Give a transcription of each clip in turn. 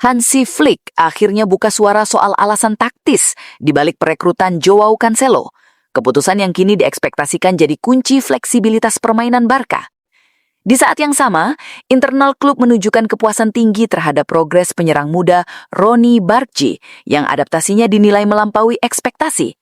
Hansi Flick akhirnya buka suara soal alasan taktis di balik perekrutan Joao Cancelo. Keputusan yang kini diekspektasikan jadi kunci fleksibilitas permainan Barca. Di saat yang sama, internal klub menunjukkan kepuasan tinggi terhadap progres penyerang muda Ronny Bargi yang adaptasinya dinilai melampaui ekspektasi.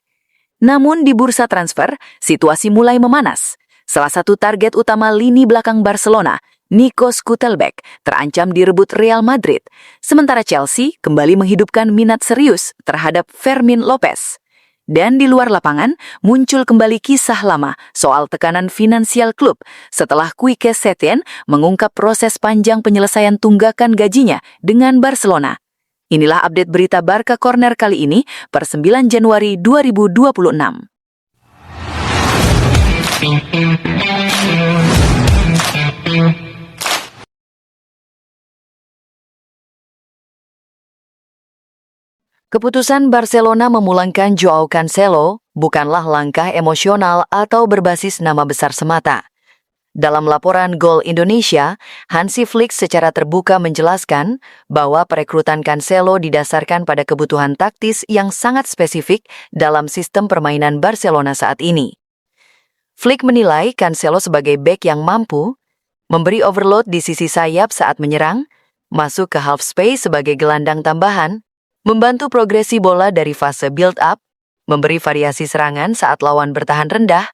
Namun di bursa transfer, situasi mulai memanas. Salah satu target utama lini belakang Barcelona, Nico Scutellback, terancam direbut Real Madrid, sementara Chelsea kembali menghidupkan minat serius terhadap Fermin Lopez. Dan di luar lapangan, muncul kembali kisah lama soal tekanan finansial klub setelah Quique Setien mengungkap proses panjang penyelesaian tunggakan gajinya dengan Barcelona. Inilah update berita Barca Corner kali ini per 9 Januari 2026. Keputusan Barcelona memulangkan Joao Cancelo bukanlah langkah emosional atau berbasis nama besar semata. Dalam laporan Gol Indonesia, Hansi Flick secara terbuka menjelaskan bahwa perekrutan Cancelo didasarkan pada kebutuhan taktis yang sangat spesifik dalam sistem permainan Barcelona saat ini. Flick menilai Cancelo sebagai bek yang mampu memberi overload di sisi sayap saat menyerang, masuk ke half space sebagai gelandang tambahan, membantu progresi bola dari fase build-up, memberi variasi serangan saat lawan bertahan rendah.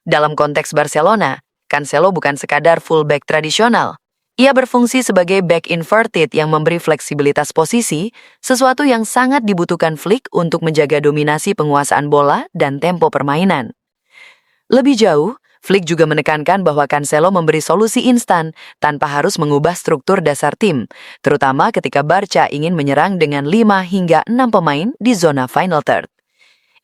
Dalam konteks Barcelona, Cancelo bukan sekadar fullback tradisional. Ia berfungsi sebagai back inverted yang memberi fleksibilitas posisi, sesuatu yang sangat dibutuhkan Flick untuk menjaga dominasi penguasaan bola dan tempo permainan. Lebih jauh, Flick juga menekankan bahwa Cancelo memberi solusi instan tanpa harus mengubah struktur dasar tim, terutama ketika Barca ingin menyerang dengan 5 hingga 6 pemain di zona final third.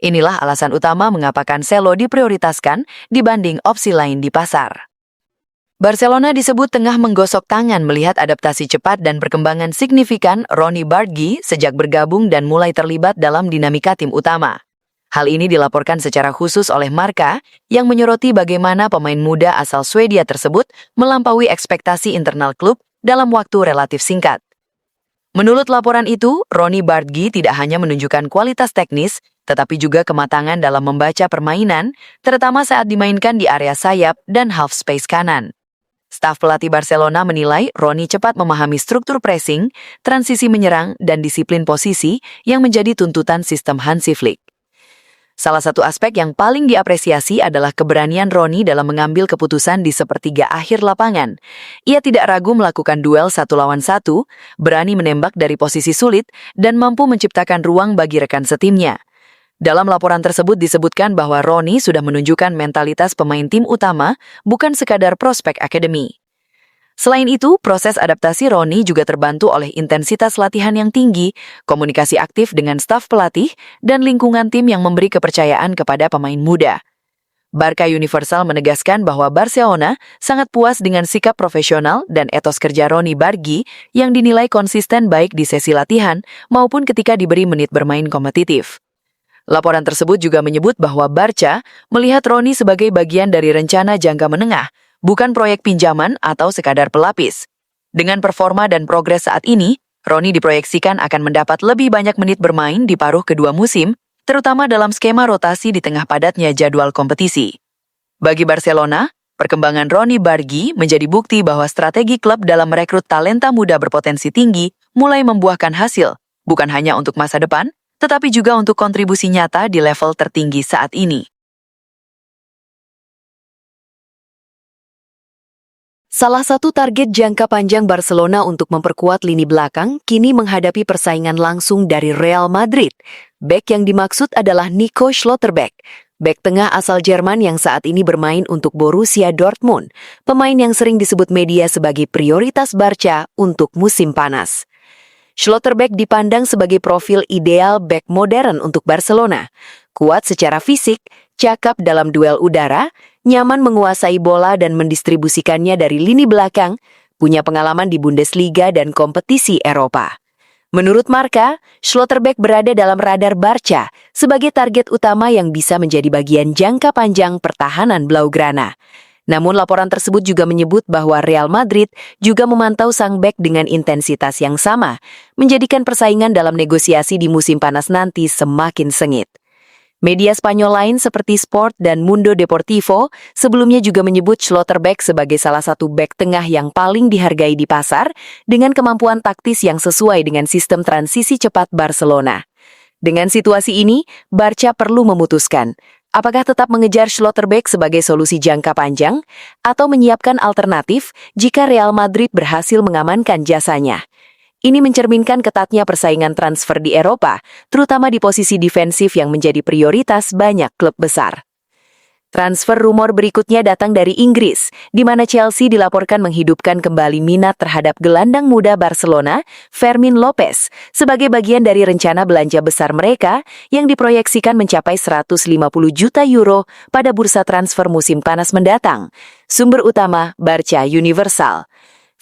Inilah alasan utama mengapa Cancelo diprioritaskan dibanding opsi lain di pasar. Barcelona disebut tengah menggosok tangan melihat adaptasi cepat dan perkembangan signifikan Ronny Bargi sejak bergabung dan mulai terlibat dalam dinamika tim utama. Hal ini dilaporkan secara khusus oleh Marca yang menyoroti bagaimana pemain muda asal Swedia tersebut melampaui ekspektasi internal klub dalam waktu relatif singkat. Menurut laporan itu, Ronny Bargi tidak hanya menunjukkan kualitas teknis, tetapi juga kematangan dalam membaca permainan, terutama saat dimainkan di area sayap dan half space kanan. Staf pelatih Barcelona menilai Ronny cepat memahami struktur pressing, transisi menyerang, dan disiplin posisi yang menjadi tuntutan sistem Hansi Flick. Salah satu aspek yang paling diapresiasi adalah keberanian Ronny dalam mengambil keputusan di sepertiga akhir lapangan. Ia tidak ragu melakukan duel 1 lawan 1, berani menembak dari posisi sulit, dan mampu menciptakan ruang bagi rekan setimnya. Dalam laporan tersebut disebutkan bahwa Ronny sudah menunjukkan mentalitas pemain tim utama, bukan sekadar prospek akademi. Selain itu, proses adaptasi Ronny juga terbantu oleh intensitas latihan yang tinggi, komunikasi aktif dengan staf pelatih, dan lingkungan tim yang memberi kepercayaan kepada pemain muda. Barca Universal menegaskan bahwa Barcelona sangat puas dengan sikap profesional dan etos kerja Ronny Bargi yang dinilai konsisten baik di sesi latihan maupun ketika diberi menit bermain kompetitif. Laporan tersebut juga menyebut bahwa Barca melihat Ronny sebagai bagian dari rencana jangka menengah, bukan proyek pinjaman atau sekadar pelapis. Dengan performa dan progres saat ini, Ronny diproyeksikan akan mendapat lebih banyak menit bermain di paruh kedua musim, terutama dalam skema rotasi di tengah padatnya jadwal kompetisi. Bagi Barcelona, perkembangan Ronny Bargi menjadi bukti bahwa strategi klub dalam merekrut talenta muda berpotensi tinggi mulai membuahkan hasil, bukan hanya untuk masa depan, tetapi juga untuk kontribusi nyata di level tertinggi saat ini. Salah satu target jangka panjang Barcelona untuk memperkuat lini belakang kini menghadapi persaingan langsung dari Real Madrid. Bek yang dimaksud adalah Nico Schlotterbeck, bek tengah asal Jerman yang saat ini bermain untuk Borussia Dortmund, pemain yang sering disebut media sebagai prioritas Barca untuk musim panas. Schlotterbeck dipandang sebagai profil ideal bek modern untuk Barcelona. Kuat secara fisik, cakap dalam duel udara, nyaman menguasai bola dan mendistribusikannya dari lini belakang, punya pengalaman di Bundesliga dan kompetisi Eropa. Menurut Marca, Schlotterbeck berada dalam radar Barca sebagai target utama yang bisa menjadi bagian jangka panjang pertahanan Blaugrana. Namun laporan tersebut juga menyebut bahwa Real Madrid juga memantau sang bek dengan intensitas yang sama, menjadikan persaingan dalam negosiasi di musim panas nanti semakin sengit. Media Spanyol lain seperti Sport dan Mundo Deportivo sebelumnya juga menyebut Schlotterbeck sebagai salah satu bek tengah yang paling dihargai di pasar dengan kemampuan taktis yang sesuai dengan sistem transisi cepat Barcelona. Dengan situasi ini, Barca perlu memutuskan apakah tetap mengejar Schlotterbeck sebagai solusi jangka panjang atau menyiapkan alternatif jika Real Madrid berhasil mengamankan jasanya. Ini mencerminkan ketatnya persaingan transfer di Eropa, terutama di posisi defensif yang menjadi prioritas banyak klub besar. Transfer rumor berikutnya datang dari Inggris, di mana Chelsea dilaporkan menghidupkan kembali minat terhadap gelandang muda Barcelona, Fermin Lopez, sebagai bagian dari rencana belanja besar mereka yang diproyeksikan mencapai 150 juta euro pada bursa transfer musim panas mendatang. Sumber utama Barca Universal.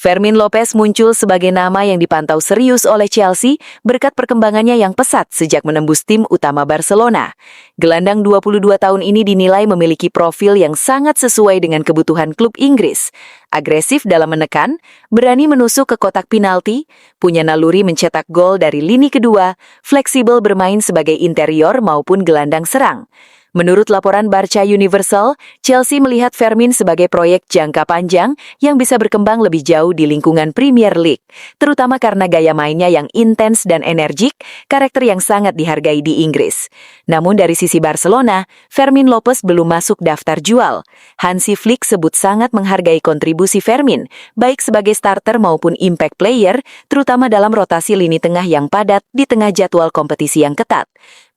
Fermin Lopez muncul sebagai nama yang dipantau serius oleh Chelsea berkat perkembangannya yang pesat sejak menembus tim utama Barcelona. Gelandang 22 tahun ini dinilai memiliki profil yang sangat sesuai dengan kebutuhan klub Inggris. Agresif dalam menekan, berani menusuk ke kotak penalti, punya naluri mencetak gol dari lini kedua, fleksibel bermain sebagai interior maupun gelandang serang. Menurut laporan Barca Universal, Chelsea melihat Fermin sebagai proyek jangka panjang yang bisa berkembang lebih jauh di lingkungan Premier League, terutama karena gaya mainnya yang intens dan energik, karakter yang sangat dihargai di Inggris. Namun dari sisi Barcelona, Fermin Lopez belum masuk daftar jual. Hansi Flick sebut sangat menghargai kontribusi Fermin, baik sebagai starter maupun impact player, terutama dalam rotasi lini tengah yang padat di tengah jadwal kompetisi yang ketat.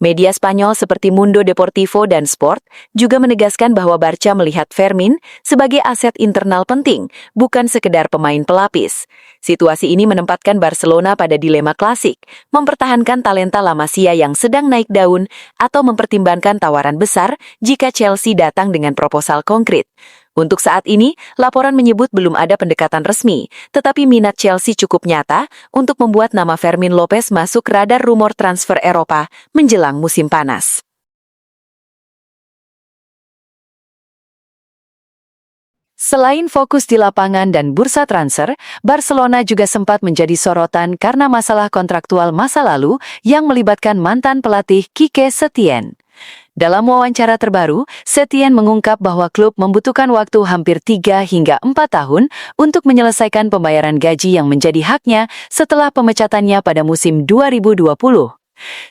Media Spanyol seperti Mundo Deportivo dan Sport juga menegaskan bahwa Barca melihat Fermin sebagai aset internal penting, bukan sekedar pemain pelapis. Situasi ini menempatkan Barcelona pada dilema klasik, mempertahankan talenta La Masia yang sedang naik daun atau mempertimbangkan tawaran besar jika Chelsea datang dengan proposal konkret. Untuk saat ini, laporan menyebut belum ada pendekatan resmi, tetapi minat Chelsea cukup nyata untuk membuat nama Fermin Lopez masuk radar rumor transfer Eropa menjelang musim panas. Selain fokus di lapangan dan bursa transfer, Barcelona juga sempat menjadi sorotan karena masalah kontraktual masa lalu yang melibatkan mantan pelatih Quique Setién. Dalam wawancara terbaru, Setién mengungkap bahwa klub membutuhkan waktu hampir 3 hingga 4 tahun untuk menyelesaikan pembayaran gaji yang menjadi haknya setelah pemecatannya pada musim 2020.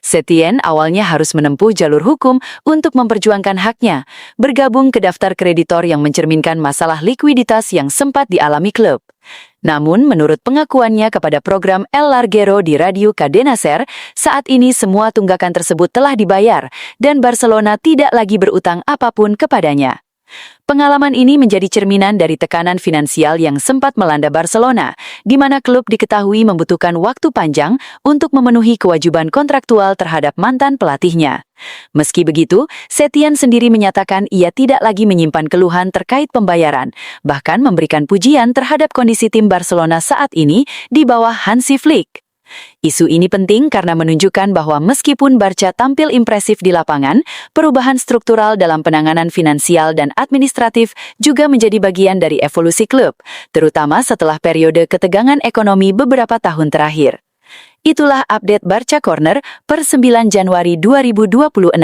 Setién awalnya harus menempuh jalur hukum untuk memperjuangkan haknya, bergabung ke daftar kreditor yang mencerminkan masalah likuiditas yang sempat dialami klub. Namun, menurut pengakuannya kepada program El Larguero di Radio Cadena Ser, saat ini semua tunggakan tersebut telah dibayar dan Barcelona tidak lagi berutang apapun kepadanya. Pengalaman ini menjadi cerminan dari tekanan finansial yang sempat melanda Barcelona, di mana klub diketahui membutuhkan waktu panjang untuk memenuhi kewajiban kontraktual terhadap mantan pelatihnya. Meski begitu, Setién sendiri menyatakan ia tidak lagi menyimpan keluhan terkait pembayaran, bahkan memberikan pujian terhadap kondisi tim Barcelona saat ini di bawah Hansi Flick. Isu ini penting karena menunjukkan bahwa meskipun Barca tampil impresif di lapangan, perubahan struktural dalam penanganan finansial dan administratif juga menjadi bagian dari evolusi klub, terutama setelah periode ketegangan ekonomi beberapa tahun terakhir. Itulah update Barca Corner per 9 Januari 2026.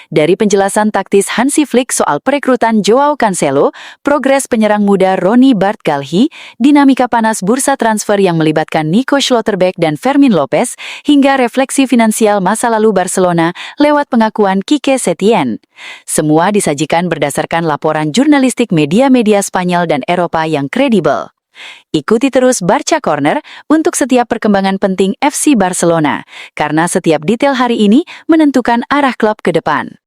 Dari penjelasan taktis Hansi Flick soal perekrutan Joao Cancelo, progres penyerang muda Ronny Bartkalhi, dinamika panas bursa transfer yang melibatkan Nico Schlotterbeck dan Fermin Lopez, hingga refleksi finansial masa lalu Barcelona lewat pengakuan Quique Setién. Semua disajikan berdasarkan laporan jurnalistik media-media Spanyol dan Eropa yang kredibel. Ikuti terus Barca Corner untuk setiap perkembangan penting FC Barcelona, karena setiap detail hari ini menentukan arah klub ke depan.